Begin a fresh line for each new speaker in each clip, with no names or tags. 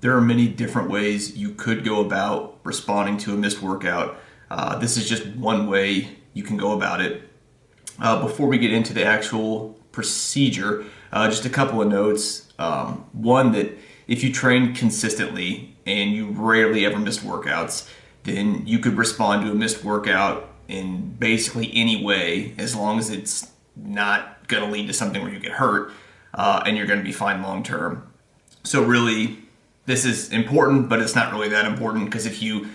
There are many different ways you could go about responding to a missed workout. This is just one way you can go about it. Before we get into the actual procedure, just a couple of notes. One, that if you train consistently and you rarely ever miss workouts, then you could respond to a missed workout in basically any way as long as it's not going to lead to something where you get hurt and you're going to be fine long term. So really, this is important, but it's not really that important because if you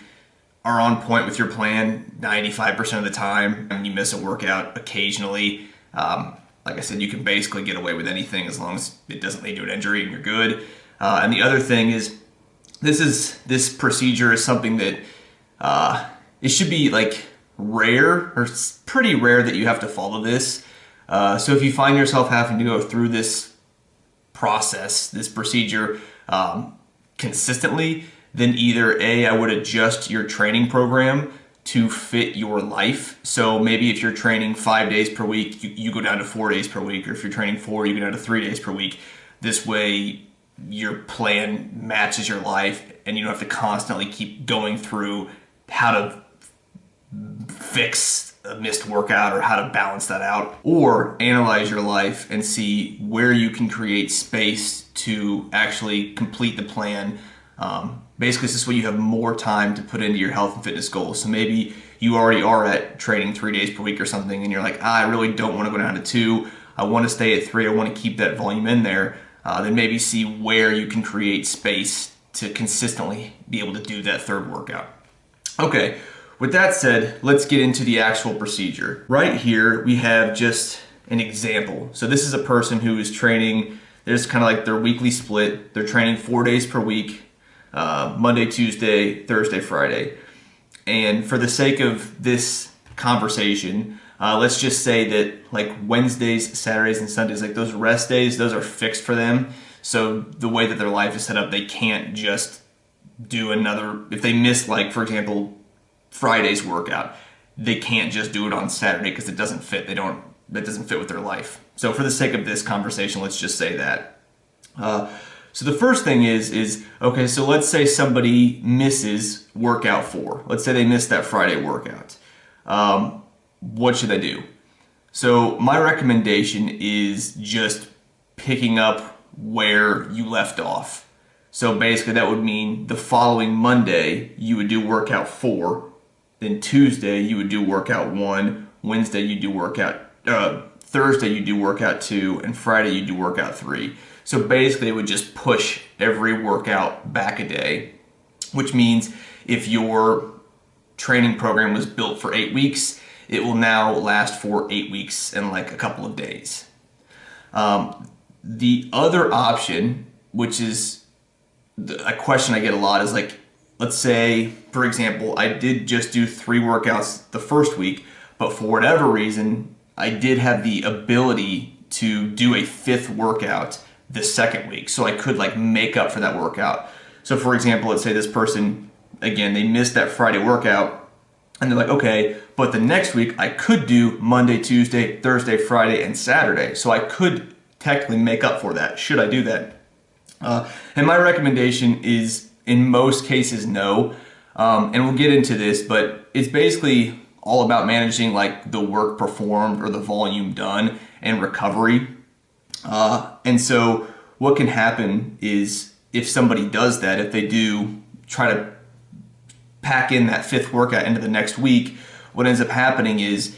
are on point with your plan 95% of the time and you miss a workout occasionally, like I said, you can basically get away with anything as long as it doesn't lead to an injury and you're good. And the other thing is, this procedure is something that it should be like rare, or it's pretty rare that you have to follow this. So if you find yourself having to go through this process, this procedure consistently, then either A, I would adjust your training program to fit your life. So maybe if you're training 5 days per week, you go down to 4 days per week, or if you're training 4, you go down to 3 days per week. This way your plan matches your life and you don't have to constantly keep going through how to fix a missed workout or how to balance that out. Or analyze your life and see where you can create space to actually complete the plan. Basically, this is where you have more time to put into your health and fitness goals. So maybe you already are at training 3 days per week or something, and you're like, I really don't want to go down to 2. I want to stay at 3. I want to keep that volume in there. Then maybe see where you can create space to consistently be able to do that third workout. Okay, with that said, let's get into the actual procedure. Right here, we have just an example. So this is a person who is training, there's kind of like their weekly split. They're training 4 days per week, Monday, Tuesday, Thursday, Friday. And for the sake of this conversation, let's just say that like Wednesdays, Saturdays, and Sundays, like those rest days, those are fixed for them. So the way that their life is set up, they can't just do another, if they miss, like, for example, Friday's workout, they can't just do it on Saturday because it doesn't fit. That doesn't fit with their life. So for the sake of this conversation, let's just say that. So the first thing is okay, so let's say somebody misses workout 4. Let's say they missed that Friday workout. What should they do? So my recommendation is just picking up where you left off. So basically that would mean the following Monday you would do workout 4, then Tuesday you would do workout 1, Wednesday you do workout, Thursday you do workout 2, and Friday you do workout 3. So basically it would just push every workout back a day, which means if your training program was built for 8 weeks, it will now last for 8 weeks and like a couple of days. The other option, which is a question I get a lot, is like, let's say, for example, I did just do 3 workouts the first week, but for whatever reason, I did have the ability to do a 5th workout the second week. So I could like make up for that workout. So for example, let's say this person, again, they missed that Friday workout and they're like, okay, but the next week I could do Monday, Tuesday, Thursday, Friday, and Saturday. So I could technically make up for that. Should I do that? And my recommendation is in most cases, no. And we'll get into this, but it's basically all about managing like the work performed or the volume done and recovery. And so what can happen is if somebody does that, if they do try to pack in that 5th workout into the next week, what ends up happening is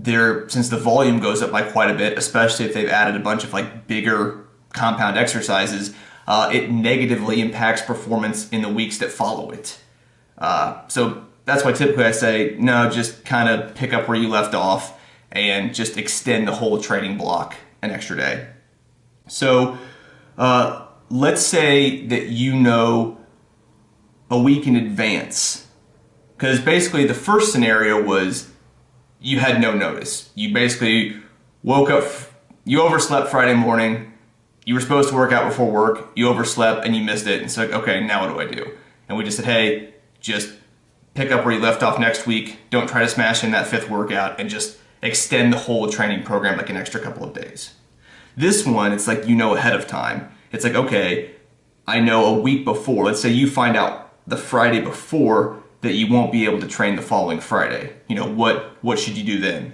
since the volume goes up by quite a bit, especially if they've added a bunch of like bigger compound exercises, it negatively impacts performance in the weeks that follow it. So that's why typically I say, no, just kind of pick up where you left off and just extend the whole training block an extra day. So let's say that you know a week in advance, because basically the first scenario was you had no notice. You basically woke up, you overslept Friday morning, you were supposed to work out before work, you overslept and you missed it, and so like, okay, now what do I do? And we just said, hey, just pick up where you left off next week, don't try to smash in that 5th workout, and just extend the whole training program like an extra couple of days. This one, it's like you know ahead of time. It's like, okay, I know a week before, let's say you find out the Friday before that you won't be able to train the following Friday. What should you do then?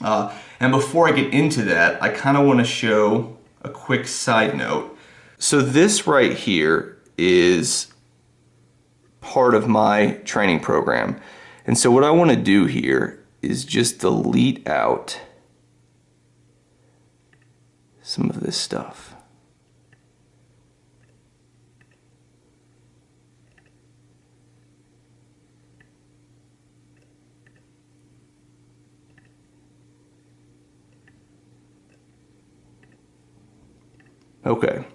And before I get into that, I kind of want to show a quick side note. So this right here is part of my training program. And so what I want to do here is just delete out some of this stuff. Okay.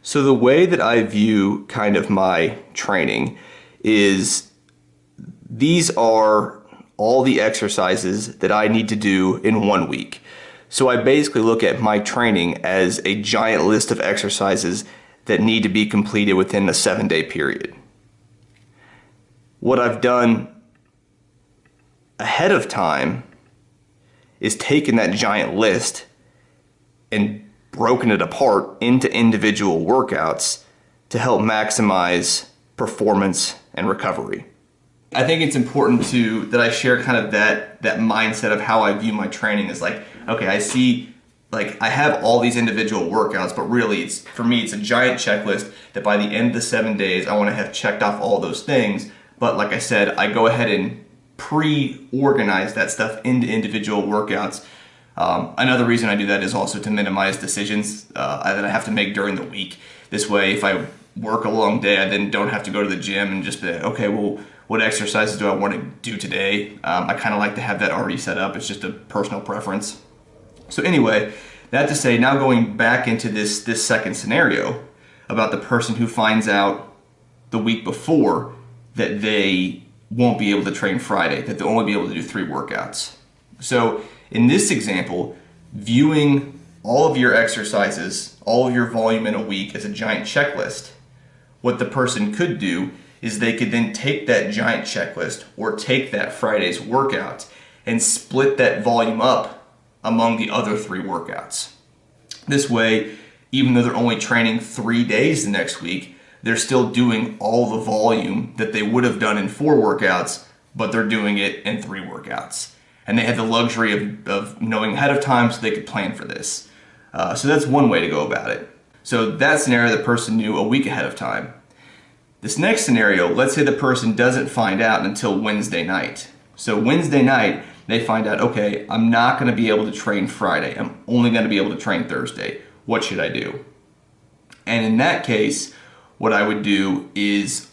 So the way that I view kind of my training is these are all the exercises that I need to do in 1 week. So I basically look at my training as a giant list of exercises that need to be completed within a 7-day period. What I've done ahead of time is taken that giant list and broken it apart into individual workouts to help maximize performance and recovery. I think it's important that I share kind of that mindset of how I view my training is like, okay, I see, like, I have all these individual workouts, but really for me it's a giant checklist that by the end of the 7 days I want to have checked off all those things. But like I said, I go ahead and pre-organize that stuff into individual workouts. Another reason I do that is also to minimize decisions that I have to make during the week. This way, if I work a long day, I then don't have to go to the gym and just be like, okay, well, what exercises do I want to do today? I kind of like to have that already set up. It's just a personal preference. So anyway, that to say, now going back into this second scenario about the person who finds out the week before that they won't be able to train Friday, that they'll only be able to do 3 workouts. So in this example, viewing all of your exercises, all of your volume in a week as a giant checklist, what the person could do is they could then take that giant checklist or take that Friday's workout and split that volume up among the other 3 workouts. This way, even though they're only training 3 days the next week, they're still doing all the volume that they would have done in 4 workouts, but they're doing it in 3 workouts. And they had the luxury of knowing ahead of time so they could plan for this. So that's one way to go about it. So that scenario, the person knew a week ahead of time. This next scenario, let's say the person doesn't find out until Wednesday night. So Wednesday night, they find out, okay, I'm not going to be able to train Friday. I'm only going to be able to train Thursday. What should I do? And in that case, what I would do is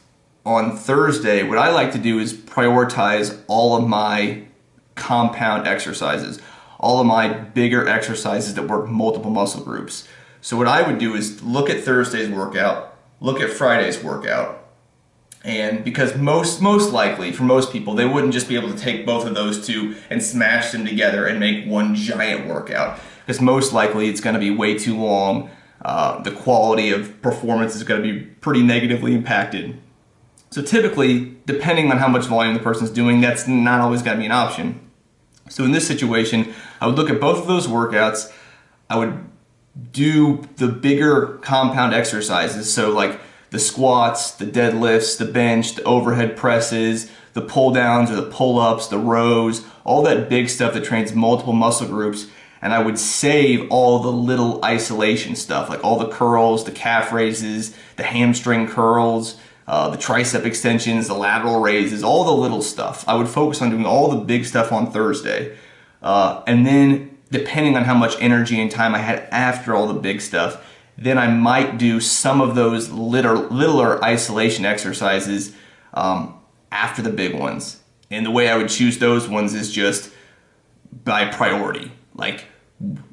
on Thursday, what I like to do is prioritize all of my compound exercises, all of my bigger exercises that work multiple muscle groups. So what I would do is look at Thursday's workout, look at Friday's workout, and because most likely for most people, they wouldn't just be able to take both of those two and smash them together and make one giant workout, because most likely it's going to be way too long. The quality of performance is going to be pretty negatively impacted. So typically, depending on how much volume the person's doing, that's not always going to be an option. So in this situation, I would look at both of those workouts. I would do the bigger compound exercises, so like the squats, the deadlifts, the bench, the overhead presses, the pull downs or the pull ups, the rows, all that big stuff that trains multiple muscle groups. And I would save all the little isolation stuff, like all the curls, the calf raises, the hamstring curls, the tricep extensions, the lateral raises, all the little stuff. I would focus on doing all the big stuff on Thursday. And then depending on how much energy and time I had after all the big stuff, then I might do some of those littler isolation exercises after the big ones. And the way I would choose those ones is just by priority. Like,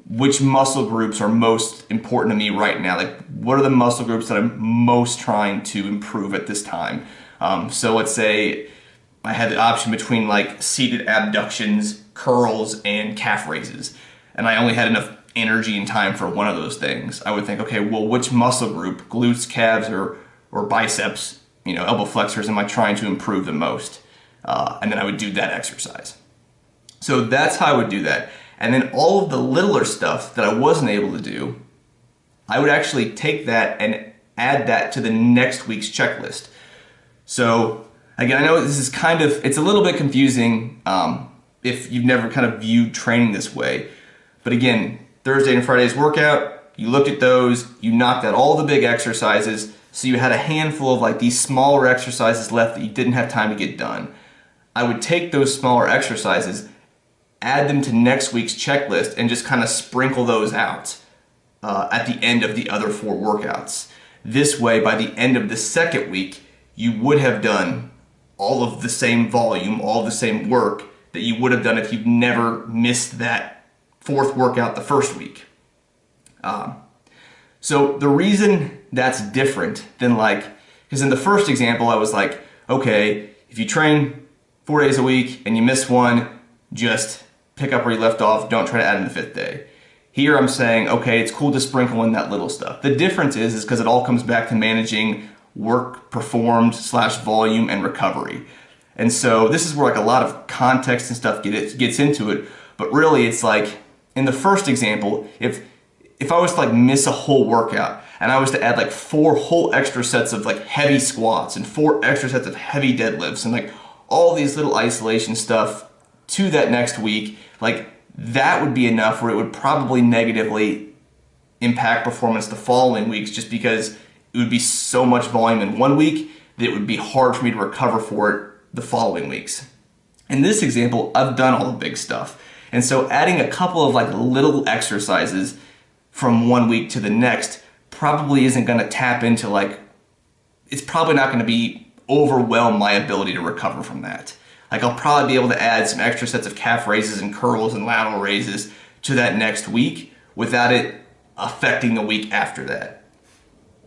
which muscle groups are most important to me right now? Like, what are the muscle groups that I'm most trying to improve at this time? So let's say I had the option between like seated abductions, curls, and calf raises, and I only had enough energy and time for one of those things. I would think, okay, well, which muscle group, glutes, calves, or biceps, elbow flexors, am I trying to improve the most? And then I would do that exercise. So that's how I would do that. And then all of the littler stuff that I wasn't able to do, I would actually take that and add that to the next week's checklist. So again, I know this is it's a little bit confusing if you've never kind of viewed training this way. But again, Thursday and Friday's workout, you looked at those, you knocked out all the big exercises, so you had a handful of like these smaller exercises left that you didn't have time to get done. I would take those smaller exercises, add them to next week's checklist, and just kind of sprinkle those out at the end of the other 4 workouts. This way, by the end of the second week, you would have done all of the same volume, all of the same work that you would have done if you've never missed that 4th workout the first week. So the reason that's different than because in the first example I was like, okay, if you train 4 days a week and you miss one, just pick up where you left off, don't try to add in the 5th day. Here I'm saying, okay, it's cool to sprinkle in that little stuff. The difference is because it all comes back to managing work performed / volume and recovery. And so this is where like a lot of context and stuff gets into it, but really it's like in the first example, if I was to like miss a whole workout and I was to add like 4 whole extra sets of like heavy squats and 4 extra sets of heavy deadlifts and like all these little isolation stuff to that next week, like that would be enough where it would probably negatively impact performance the following weeks, just because it would be so much volume in one week that it would be hard for me to recover for it the following weeks. In this example, I've done all the big stuff. And so adding a couple of like little exercises from one week to the next probably isn't going to tap into it's probably not going to be overwhelm my ability to recover from that. Like I'll probably be able to add some extra sets of calf raises and curls and lateral raises to that next week without it affecting the week after that,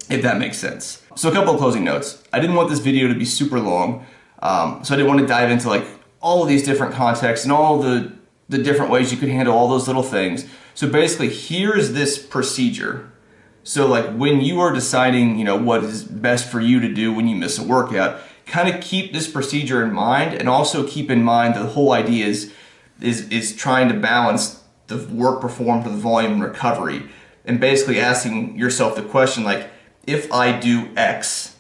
if that makes sense. So a couple of closing notes. I didn't want this video to be super long, so I didn't want to dive into like all of these different contexts and all the different ways you could handle all those little things. So basically, here's this procedure. So like when you are deciding, what is best for you to do when you miss a workout, kind of keep this procedure in mind, and also keep in mind that the whole idea is trying to balance the work performed with the volume and recovery, and basically asking yourself the question like, if I do X,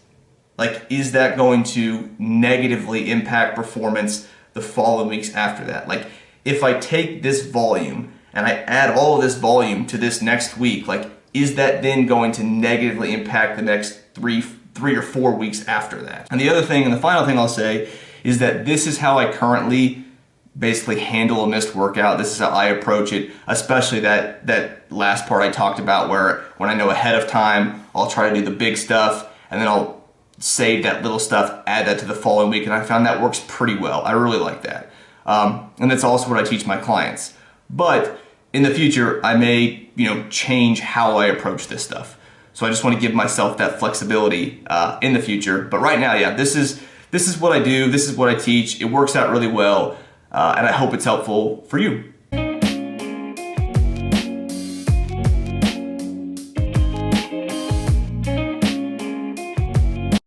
like is that going to negatively impact performance the following weeks after that? Like if I take this volume and I add all of this volume to this next week, like is that then going to negatively impact the next three or 4 weeks after that? And the other thing, and the final thing I'll say, is that this is how I currently basically handle a missed workout. This is how I approach it, especially that last part I talked about, where when I know ahead of time, I'll try to do the big stuff and then I'll save that little stuff, add that to the following week, and I found that works pretty well. I really like that. And that's also what I teach my clients. But in the future, I may change how I approach this stuff. So I just want to give myself that flexibility in the future. But right now, yeah, this is what I do. This is what I teach. It works out really well, and I hope it's helpful for you.